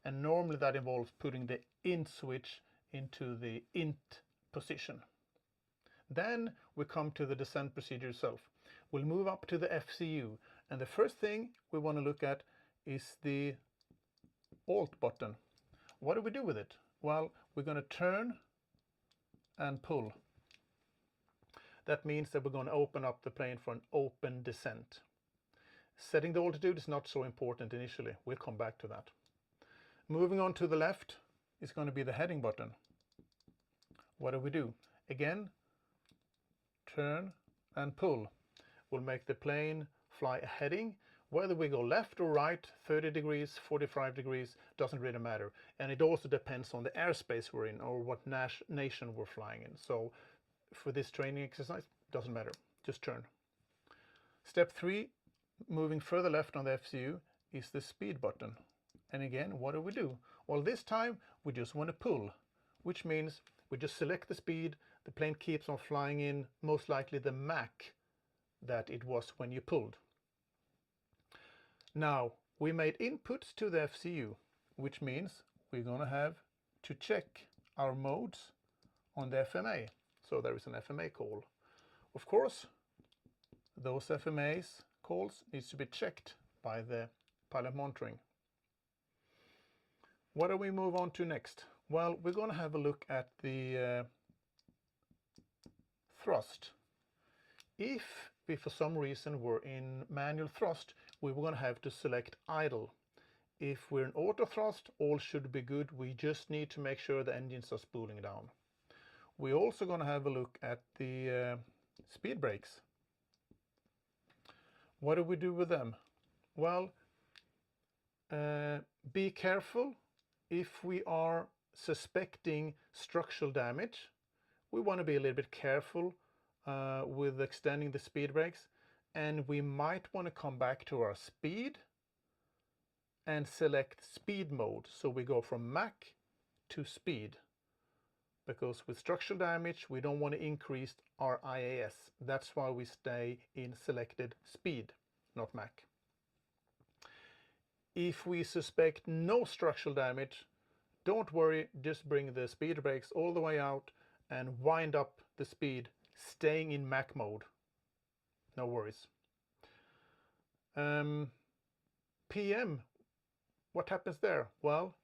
and normally that involves putting the int switch into the int position. Then we come to the descent procedure itself. We'll move up to the FCU, and the first thing we want to look at is the Alt button. What do we do with it? Well, we're going to turn and pull. That means that we're going to open up the plane for an open descent. Setting the altitude is not so important initially. We'll come back to that. Moving on to the left is going to be the heading button. What do we do? Again, turn and pull. We'll make the plane fly a heading. Whether we go left or right, 30 degrees, 45 degrees, doesn't really matter. And it also depends on the airspace we're in or what nation we're flying in. So for this training exercise, doesn't matter, just turn. Step 3, moving further left on the FCU, is the speed button. And again, what do we do? Well, this time we just want to pull, which means we just select the speed, the plane keeps on flying in most likely the Mach that it was when you pulled. Now, we made inputs to the FCU, which means we're going to have to check our modes on the FMA. So there is an FMA call. Of course, those FMA's calls needs to be checked by the pilot monitoring. What do we move on to next? Well, we're going to have a look at the thrust. If we for some reason were in manual thrust, we were going to have to select idle. If we're in auto thrust, all should be good. We just need to make sure the engines are spooling down. We're also going to have a look at the speed brakes. What do we do with them? Well, be careful if we are suspecting structural damage. We want to be a little bit careful with extending the speed brakes, and we might want to come back to our speed and select speed mode. So we go from Mach to speed, because with structural damage we don't want to increase our IAS. That's why we stay in selected speed, not Mach. If we suspect no structural damage, don't worry, just bring the speed brakes all the way out and wind up the speed, staying in Mach mode. No worries. PM, what happens there? Well,